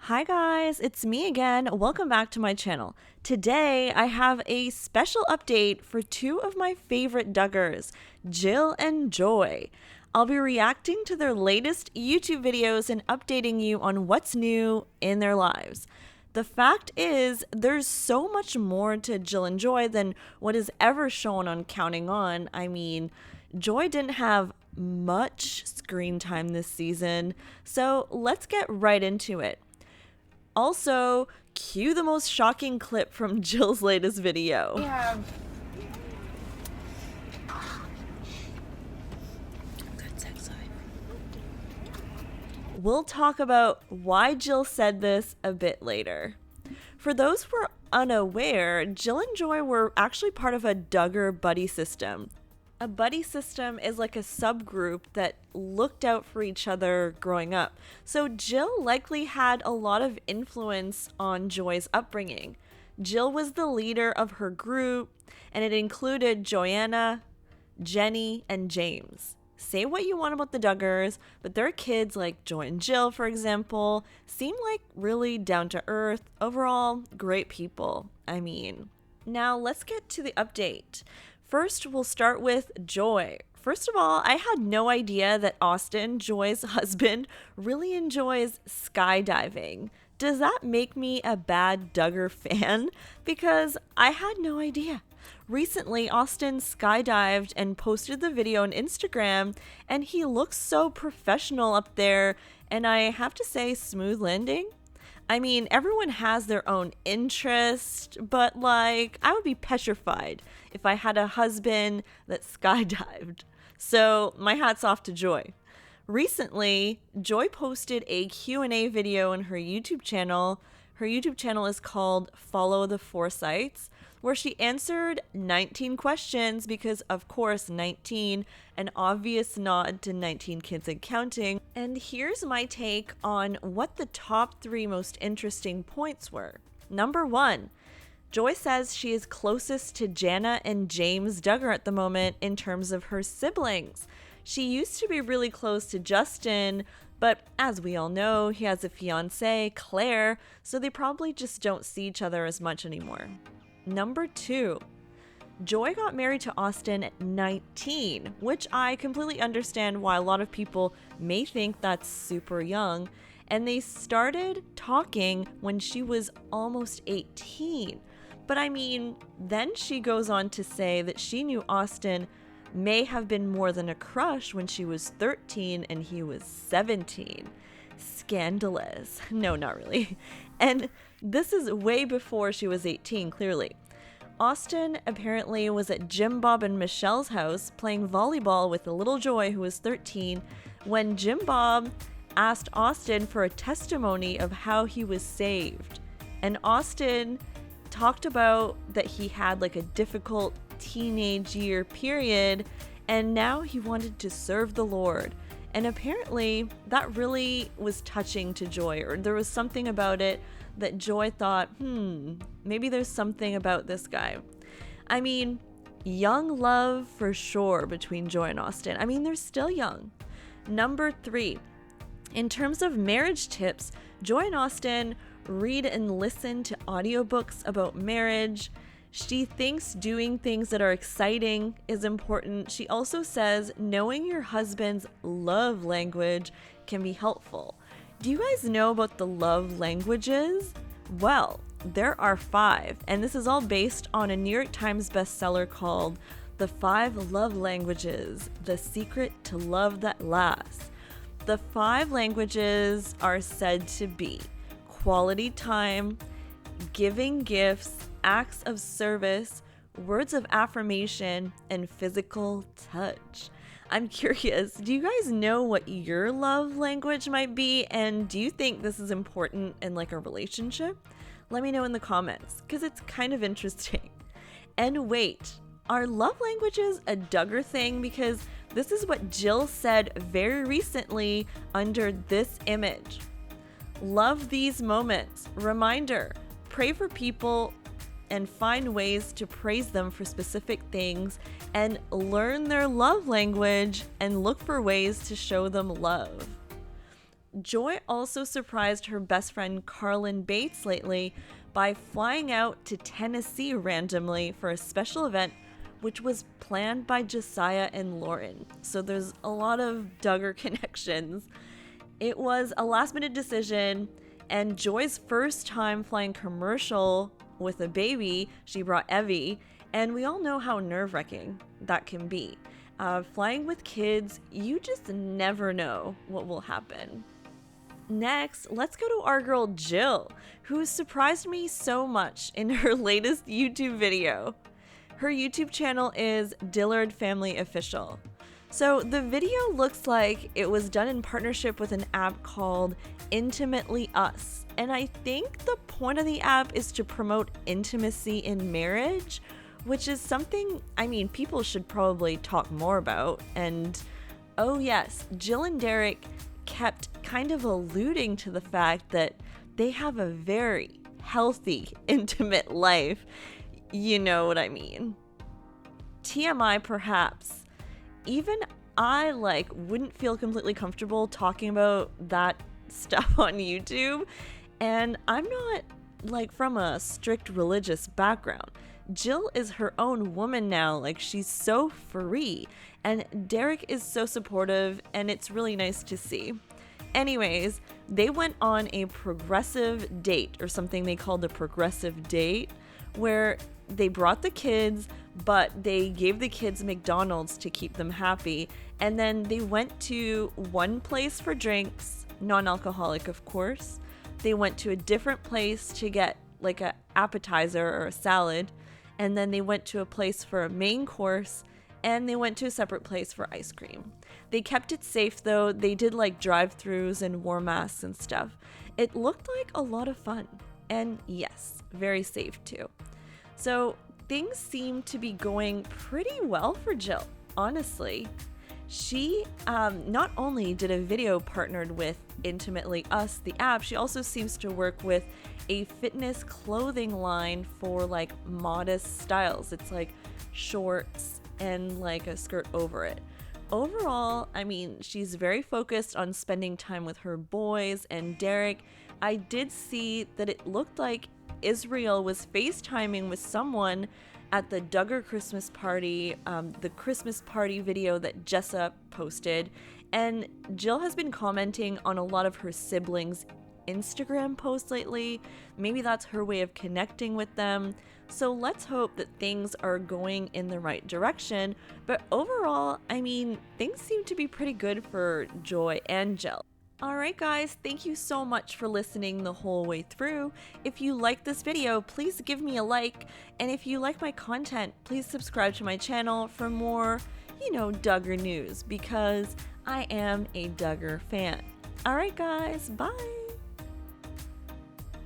Hi guys, it's me again. Welcome back to my channel. Today I have a special update for two of my favorite Duggars, Jill and Joy. I'll be reacting to their latest YouTube videos and updating you on what's new in their lives. The fact is, there's so much more to Jill and Joy than what is ever shown on Counting On. I mean, Joy didn't have much screen time this season, so let's get right into it. Also, cue the most shocking clip from Jill's latest video. We have good sex life. We'll talk about why Jill said this a bit later. For those who are unaware, Jill and Joy were actually part of a Duggar buddy system. A buddy system is like a subgroup that looked out for each other growing up. So Jill likely had a lot of influence on Joy's upbringing. Jill was the leader of her group, and it included Joanna, Jenny, and James. Say what you want about the Duggars, but their kids like Joy and Jill, for example, seem like really down to earth, overall great people. Now let's get to the update. First, we'll start with Joy. First of all, I had no idea that Austin, Joy's husband, really enjoys skydiving. Does that make me a bad Duggar fan? Because I had no idea. Recently, Austin skydived and posted the video on Instagram, and he looks so professional up there, and I have to say, smooth landing. I mean, everyone has their own interest, but I would be petrified if I had a husband that skydived. So my hat's off to Joy. Recently, Joy posted a Q&A video on her YouTube channel. Her YouTube channel is called Follow the Forsyths, where she answered 19 questions because, of course, 19, an obvious nod to 19 Kids and Counting. And here's my take on what the top 3 most interesting points were. Number 1, Joy says she is closest to Jana and James Duggar at the moment in terms of her siblings. She used to be really close to Justin, but as we all know, he has a fiancée, Claire, so they probably just don't see each other as much anymore. Number 2, Joy got married to Austin at 19, which I completely understand why a lot of people may think that's super young, and they started talking when she was almost 18. But then she goes on to say that she knew Austin may have been more than a crush when she was 13 and he was 17. Scandalous. No, not really. And this is way before she was 18, clearly. Austin apparently was at Jim Bob and Michelle's house playing volleyball with the little Joy, who was 13, when Jim Bob asked Austin for a testimony of how he was saved. And Austin talked about that he had a difficult teenage year period, and now he wanted to serve the Lord. And apparently that really was touching to Joy, or there was something about it that Joy thought, maybe there's something about this guy. Young love for sure between Joy and Austin. They're still young. Number 3, in terms of marriage tips, Joy and Austin read and listen to audiobooks about marriage. She thinks doing things that are exciting is important. She also says knowing your husband's love language can be helpful. Do you guys know about the love languages? Well, there are 5, and this is all based on a New York Times bestseller called The 5 Love Languages: The Secret to Love That Lasts. The 5 languages are said to be quality time, giving gifts, acts of service, words of affirmation, and physical touch. I'm curious, do you guys know what your love language might be? And do you think this is important in a relationship? Let me know in the comments, because it's kind of interesting. And wait, are love languages a Duggar thing? Because this is what Jill said very recently under this image. Love these moments. Reminder, pray for people and find ways to praise them for specific things, and learn their love language and look for ways to show them love. Joy also surprised her best friend Carlin Bates lately by flying out to Tennessee randomly for a special event which was planned by Josiah and Lauren. So there's a lot of Duggar connections. It was a last minute decision, and Joy's first time flying commercial with a baby. She brought Evie, and we all know how nerve-wracking that can be. Flying with kids, you just never know what will happen. Next, let's go to our girl Jill, who surprised me so much in her latest YouTube video. Her YouTube channel is Dillard Family Official. So the video looks like it was done in partnership with an app called Intimately Us. And I think the point of the app is to promote intimacy in marriage, which is something, people should probably talk more about. And oh yes, Jill and Derrick kept kind of alluding to the fact that they have a very healthy, intimate life. You know what I mean. TMI perhaps. Even I wouldn't feel completely comfortable talking about that stuff on YouTube. And I'm not from a strict religious background. Jill is her own woman now. She's so free. And Derrick is so supportive, and it's really nice to see. Anyways, they went on a progressive date, or something they called a progressive date, where they brought the kids, but they gave the kids McDonald's to keep them happy. And then they went to one place for drinks, non-alcoholic of course. They went to a different place to get an appetizer or a salad. And then they went to a place for a main course, and they went to a separate place for ice cream. They kept it safe though. They did drive-thrus and wore masks and stuff. It looked like a lot of fun. And yes, very safe too. So things seem to be going pretty well for Jill, honestly. She not only did a video partnered with Intimately Us, the app, she also seems to work with a fitness clothing line for modest styles. It's shorts and a skirt over it. Overall, she's very focused on spending time with her boys and Derrick. I did see that it looked like Israel was FaceTiming with someone at the Duggar Christmas party, the Christmas party video that Jessa posted. And Jill has been commenting on a lot of her siblings' Instagram posts lately. Maybe that's her way of connecting with them. So let's hope that things are going in the right direction. But overall, things seem to be pretty good for Joy and Jill. Alright guys, thank you so much for listening the whole way through. If you like this video, please give me a like. And if you like my content, please subscribe to my channel for more, Duggar news, because I am a Duggar fan. Alright guys, bye!